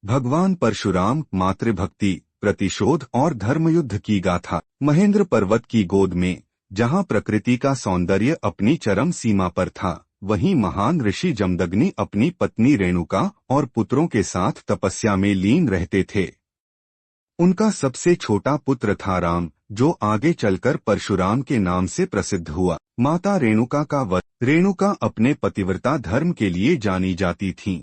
भगवान परशुराम मातृभक्ति, प्रतिशोध और धर्मयुद्ध की गाथा। महेंद्र पर्वत की गोद में, जहां प्रकृति का सौंदर्य अपनी चरम सीमा पर था, वहीं महान ऋषि जमदग्नि अपनी पत्नी रेणुका और पुत्रों के साथ तपस्या में लीन रहते थे। उनका सबसे छोटा पुत्र था राम, जो आगे चलकर परशुराम के नाम से प्रसिद्ध हुआ। माता रेणुका का वध। रेणुका अपने पतिव्रता धर्म के लिए जानी जाती थीं।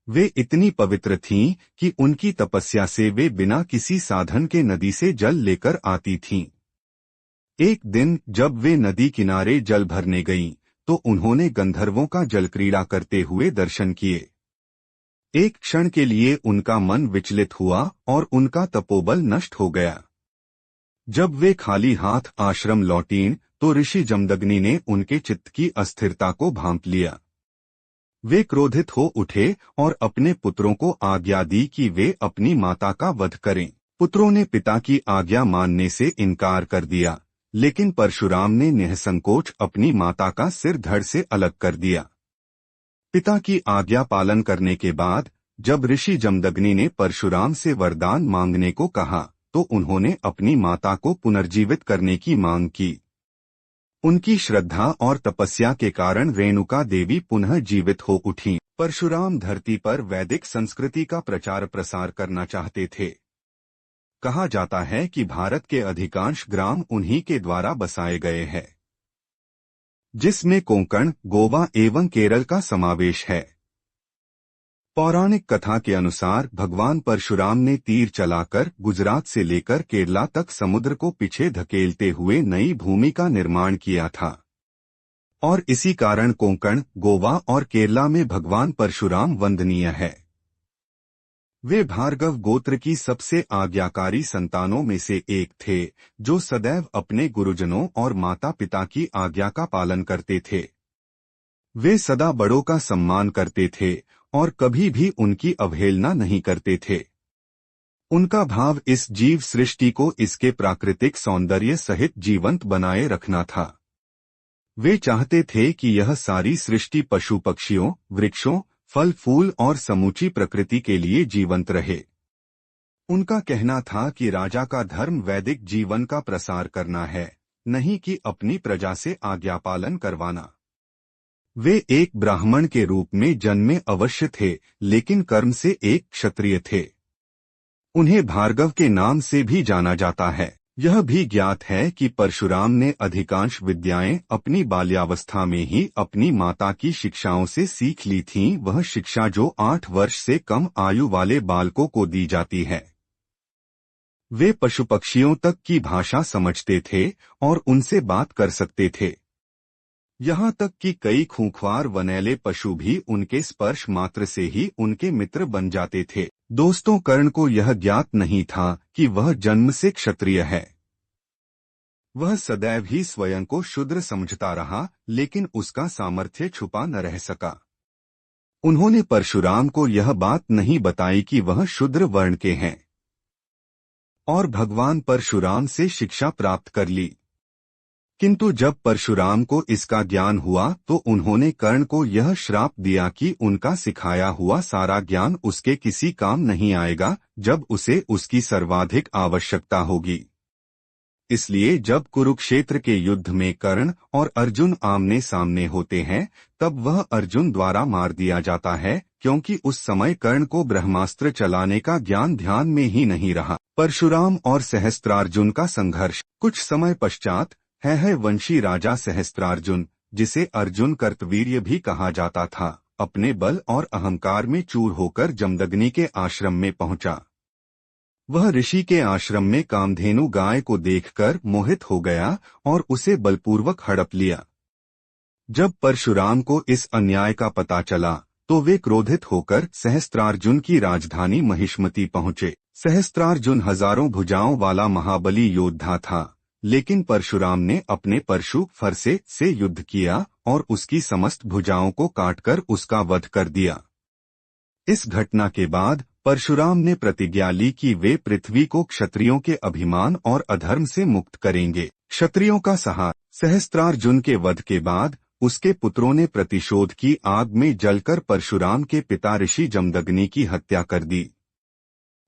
वे इतनी पवित्र थीं कि उनकी तपस्या से वे बिना किसी साधन के नदी से जल लेकर आती थीं। एक दिन जब वे नदी किनारे जल भरने गईं, तो उन्होंने गंधर्वों का जलक्रीड़ा करते हुए दर्शन किए। एक क्षण के लिए उनका मन विचलित हुआ और उनका तपोबल नष्ट हो गया। जब वे खाली हाथ आश्रम लौटीं, तो ऋषि जमदग्नि ने उनके चित्त की अस्थिरता को भांप लिया। वे क्रोधित हो उठे और अपने पुत्रों को आज्ञा दी कि वे अपनी माता का वध करें। पुत्रों ने पिता की आज्ञा मानने से इनकार कर दिया, लेकिन परशुराम ने निःसंकोच अपनी माता का सिर धड़ से अलग कर दिया। पिता की आज्ञा पालन करने के बाद जब ऋषि जमदग्नि ने परशुराम से वरदान मांगने को कहा, तो उन्होंने अपनी माता को पुनर्जीवित करने की मांग की। उनकी श्रद्धा और तपस्या के कारण रेणुका देवी पुनः जीवित हो उठीं। परशुराम धरती पर वैदिक संस्कृति का प्रचार प्रसार करना चाहते थे। कहा जाता है कि भारत के अधिकांश ग्राम उन्हीं के द्वारा बसाए गए हैं, जिसमें कोंकण, गोवा एवं केरल का समावेश है। पौराणिक कथा के अनुसार भगवान परशुराम ने तीर चलाकर गुजरात से लेकर केरला तक समुद्र को पीछे धकेलते हुए नई भूमि का निर्माण किया था, और इसी कारण कोंकण, गोवा और केरला में भगवान परशुराम वंदनीय है। वे भार्गव गोत्र की सबसे आज्ञाकारी संतानों में से एक थे, जो सदैव अपने गुरुजनों और माता पिता की आज्ञा का पालन करते थे। वे सदा बड़ों का सम्मान करते थे और कभी भी उनकी अवहेलना नहीं करते थे। उनका भाव इस जीव सृष्टि को इसके प्राकृतिक सौंदर्य सहित जीवंत बनाए रखना था। वे चाहते थे कि यह सारी सृष्टि पशु पक्षियों, वृक्षों, फल फूल और समूची प्रकृति के लिए जीवंत रहे। उनका कहना था कि राजा का धर्म वैदिक जीवन का प्रसार करना है, नहीं कि अपनी प्रजा से आज्ञा पालन करवाना। वे एक ब्राह्मण के रूप में जन्मे अवश्य थे, लेकिन कर्म से एक क्षत्रिय थे। उन्हें भार्गव के नाम से भी जाना जाता है। यह भी ज्ञात है कि परशुराम ने अधिकांश विद्याएं अपनी बाल्यावस्था में ही अपनी माता की शिक्षाओं से सीख ली थीं, वह शिक्षा जो 8 वर्ष से कम आयु वाले बालकों को दी जाती है। वे पशु पक्षियों तक की भाषा समझते थे और उनसे बात कर सकते थे। यहाँ तक कि कई खूंखार वनैले पशु भी उनके स्पर्श मात्र से ही उनके मित्र बन जाते थे। दोस्तों, कर्ण को यह ज्ञात नहीं था कि वह जन्म से क्षत्रिय है। वह सदैव ही स्वयं को शूद्र समझता रहा, लेकिन उसका सामर्थ्य छुपा न रह सका। उन्होंने परशुराम को यह बात नहीं बताई कि वह शूद्र वर्ण के हैं, और भगवान परशुराम से शिक्षा प्राप्त कर ली। किंतु जब परशुराम को इसका ज्ञान हुआ, तो उन्होंने कर्ण को यह श्राप दिया कि उनका सिखाया हुआ सारा ज्ञान उसके किसी काम नहीं आएगा, जब उसे उसकी सर्वाधिक आवश्यकता होगी। इसलिए जब कुरुक्षेत्र के युद्ध में कर्ण और अर्जुन आमने सामने होते हैं, तब वह अर्जुन द्वारा मार दिया जाता है, क्योंकि उस समय कर्ण को ब्रह्मास्त्र चलाने का ज्ञान ध्यान में ही नहीं रहा। परशुराम और सहस्त्रार्जुन का संघर्ष। कुछ समय पश्चात है वंशी राजा सहस्त्रार्जुन, जिसे अर्जुन कर्तवीर्य भी कहा जाता था, अपने बल और अहंकार में चूर होकर जमदग्नि के आश्रम में पहुंचा। वह ऋषि के आश्रम में कामधेनु गाय को देखकर मोहित हो गया और उसे बलपूर्वक हड़प लिया। जब परशुराम को इस अन्याय का पता चला, तो वे क्रोधित होकर सहस्त्रार्जुन की राजधानी महिष्मती पहुंचे। सहस्त्रार्जुन हजारों भुजाओं वाला महाबली योद्धा था, लेकिन परशुराम ने अपने परशु फरसे से युद्ध किया और उसकी समस्त भुजाओं को काटकर उसका वध कर दिया। इस घटना के बाद परशुराम ने प्रतिज्ञा ली कि वे पृथ्वी को क्षत्रियों के अभिमान और अधर्म से मुक्त करेंगे। क्षत्रियों का सहारा। सहस्त्रार्जुन के वध के बाद उसके पुत्रों ने प्रतिशोध की आग में जलकर परशुराम के पिता ऋषि जमदग्नि की हत्या कर दी।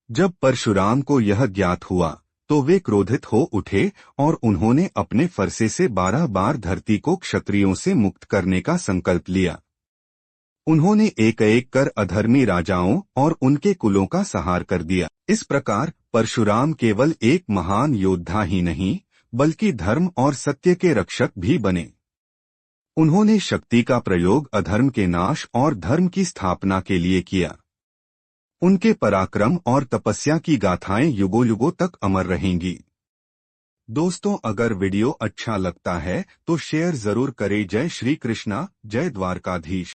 जब परशुराम को यह ज्ञात हुआ तो वे क्रोधित हो उठे और उन्होंने अपने फरसे से 12 बार धरती को क्षत्रियों से मुक्त करने का संकल्प लिया। उन्होंने एक एक कर अधर्मी राजाओं और उनके कुलों का संहार कर दिया। इस प्रकार परशुराम केवल एक महान योद्धा ही नहीं बल्कि धर्म और सत्य के रक्षक भी बने। उन्होंने शक्ति का प्रयोग अधर्म के नाश और धर्म की स्थापना के लिए किया। उनके पराक्रम और तपस्या की गाथाएं युगों युगों तक अमर रहेंगी। दोस्तों, अगर वीडियो अच्छा लगता है तो शेयर जरूर करें। जय श्री कृष्णा, जय द्वारकाधीश।